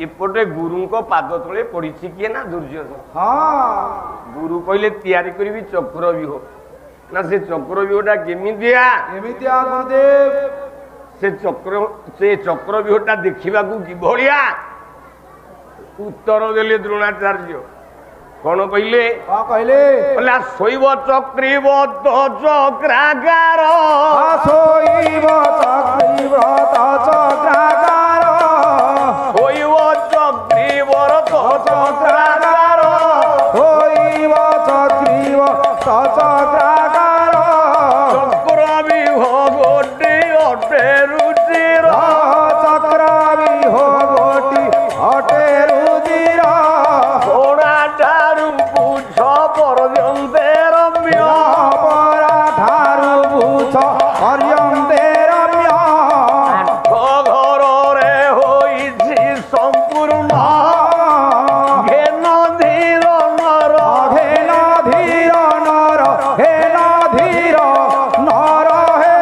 एपटे गुरु को पाद तले पड़ी किए ना दुर्योधन। हाँ गुरु कहले तैयारी करी चक्र व्यूह ना से चक्र व्यूहटा केमितिया गुरुदेव से चक्र व्यूहटा देखा कि भलिया उत्तर देले द्रोणाचार्य कौन कहले कहला शैव चक्रीवत चक्राकार शैव चक्रीवत चक्राकार शैव चक्रीवत चक्राकार शैव चक्रीवत चक्राकार चक्र व्यूह गोटी अटे रुचिर चक्र व्यूह गोटी अटे रुचिर ठारू पूछ पर्यन्ते रम्य ठारू पूछ पर्यन्ते रम्य घर रे होइछि संपूर्ण घेन धीर नर घेन धीर नर घेन धीर नर हे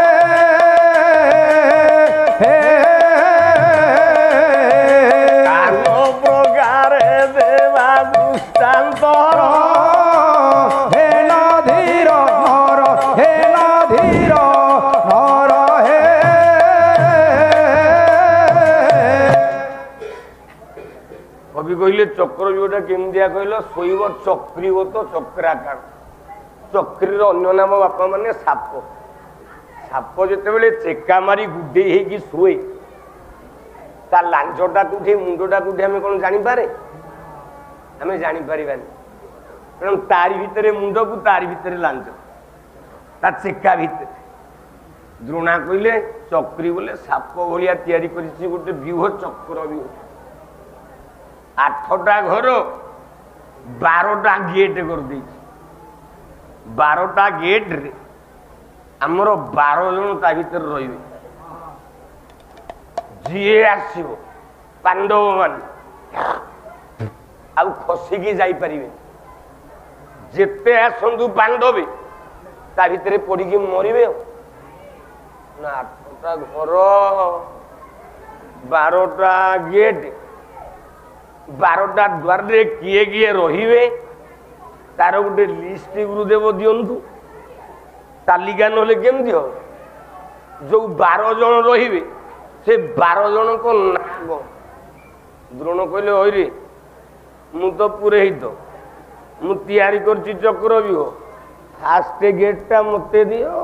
कानो प्रकारे देवा दृष्टान्तर हेन धीर नर हेन धीर नर हे कवि कहले चक्रव्यूहटा केमितिया कहल शैव चक्रीवत चक्राकार चक्रीर अन्य नाम बापा माने साप साप जिते चेका मारी गुडे होगी शुए ता लांचटा कौटे मुंडटा कौटे आम कौन जानीपे आम जानीपारे तेणु तारी भितर मुंड को तारी भितर लांच ता चेका भितर द्रोणा कहले चक्री बोले साप भाया तैयारी करिछि गोटे व्यूह चक्र व्यूह 8टा घर 12टा गेट कर देछि 12टा गेट रे आमर 12 जन ता भितर रहिबे जीए आसीबो पांडव मान आउ खसिकी जाई परिबे जेते आसंतु पांडवे ता भितर पड़ी मरिबे ना 8टा घर 12टा गेट 12टा द्वार रे किए किए रहिबे तार गोटे लिस्ट गुरुदेव दियंतु तालिका नले केमति हो जो 12 जन रहिबे से 12 जन को नाम द्रोण कहले होई रे मु तो पुरे हित मु तैयारी करछि चक्र व्यूह फास्ट गेटटा मते दियो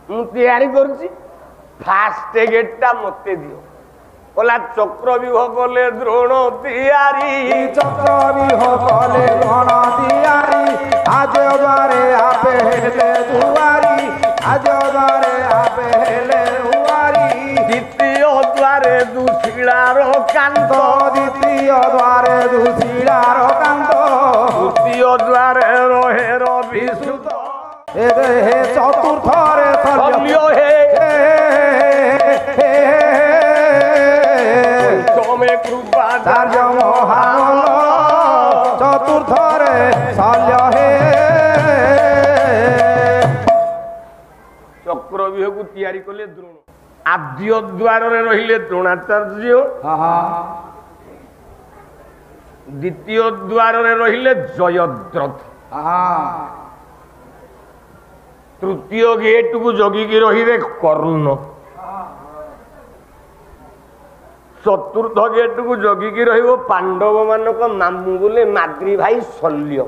मु तैयारी करछि फास्ट गेटटा मते दियो बोला चक्र व्यूह कले द्रोण तैयारी चक्र व्यूह कले द्रोण तैयारी आज द्वारे आपे हेले दुआरी आज द्वारे आपे हेले दुआरी द्वितीय द्वारे दुशिलार कांत द्वितीय द्वारे दुशिलार कांत तृतीय द्वारे रहे रविसुत हे चतुर्थ रे शल्य हे कृपाचार्य महान चतुर्थ रे शल्य हे चक्र व्यूह को तैयारी कले द्रोण आद्य द्वार रे रहिले द्रोणाचार्य द्वितीय द्वार रे रहिले जयद्रथ तृतीय गेट को जगिकी रहिबे कर्ण चतुर्थ गेट को जगिकी रहिबो पांडव मानक मामू बोले माद्री भाई शल्य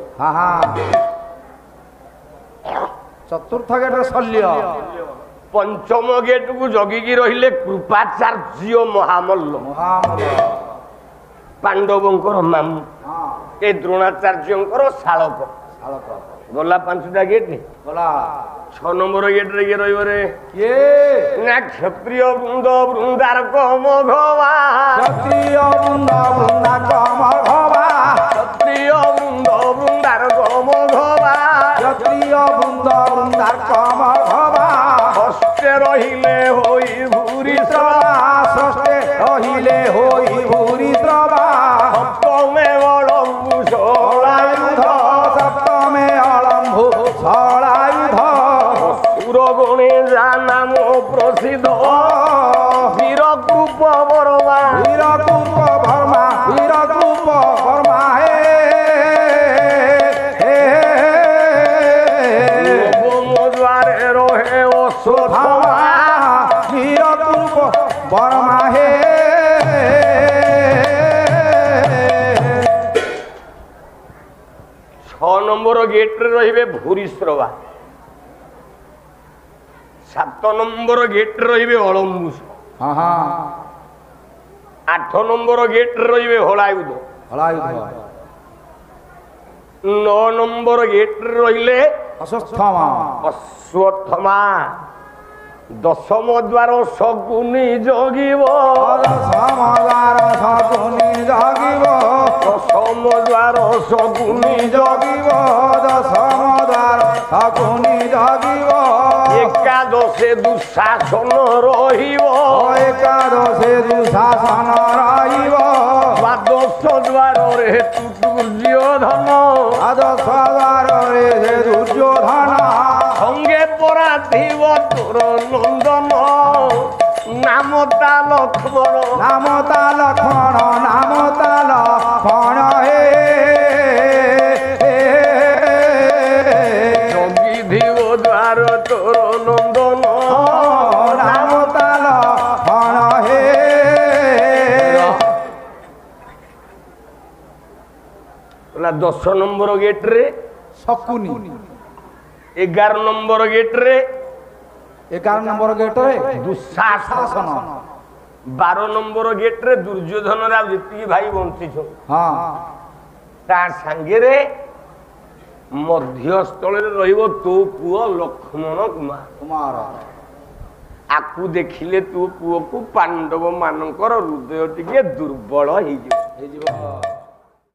चतुर्थ गेट शल्य पंचम गेट को जगिकी रहिले कृपाचार्य महामल्ल पांडवंकर मामू ए द्रोणाचार्यंकर शालक गला 5टा गेट गला 6 नंबर गेट रे रहिबो रे ये ना क्षत्रिय वृंद वृंदार कम घवा क्षत्रिय वृंद वृंदा कम घवा क्षत्रिय वृंद वृंदार कम घवा क्षत्रिय वृंद वृंदार कम घवा षष्ठे रहिले होई भूरि सभा षष्ठे रहिले होई भूरि सभा सप्तमे बलम्बु षोलायुध सप्तमे अलम्बु षोलायुध सुरगणे नाम प्रसिद्ध वीरकृप बरवा वीरकृप ବର୍ମା ହେ 6 ନମ୍ବର ଗେଟ୍ରେ ରହିବେ ଭୂରିଶ୍ରବା, 7 ନମ୍ବର ଗେଟ୍ରେ ରହିବେ ଅଳମ୍ବୁସ, 8 ନମ୍ବର ଗେଟ୍ରେ ରହିବେ ହଳାୟୁଧ, 9 ନମ୍ବର ଗେଟ୍ରେ ରହିଲେ ଅଶ୍ୱତ୍ଥମା, 10ମ ଦ୍ୱାର ଶକୁନି ଜଗିବ, 10ମ ଦ୍ୱାର ଶକୁନି ଜଗିବ, 10ମ ଦ୍ୱାର ଶକୁନି ଜଗିବ, ଏକାଦଶେ ଦୁଃଶାସନ ରହିବ, ଦ୍ୱାଦଶ ଦ୍ୱାରରେ ଦୁର୍ଯ୍ୟୋଧନ, ସଙ୍ଗେ ପରାଥିବ ତୋର ନନ୍ଦନ, ନାମ ତା ଲକ୍ଷ୍ମଣ, ହେ ଜଗିଥିବ ଦ୍ୱାର ତୋର ନନ୍ଦନ, ନାମ ତା ଲକ୍ଷ୍ମଣ ହେ। ହେଲା 10 ନମ୍ବର ଗେଟ୍ରେ ଶକୁନି, 11 ନମ୍ବର ଗେଟ୍ରେ 11 ନମ୍ବର ଗେଟ୍ରେ ଦୁଃଶାସନ, 12 ନମ୍ବର ଗେଟ୍ରେ ଦୁର୍ଯ୍ୟୋଧନରେ ଆଉ ଯେତିକି ଭାଇ ବଞ୍ଚିଛନ୍ତି ତା ସାଙ୍ଗରେ ମଧ୍ୟସ୍ଥଳରେ ରହିବ ତୋ ପୁଅ ଲକ୍ଷ୍ମଣ କୁମାର। ଆକୁ ଦେଖିଲେ ତୋ ପୁଅକୁ ପାଣ୍ଡବ ମାନଙ୍କର ହୃଦୟ ଟିକେ ଦୁର୍ବଳ ହେଇଯିବ।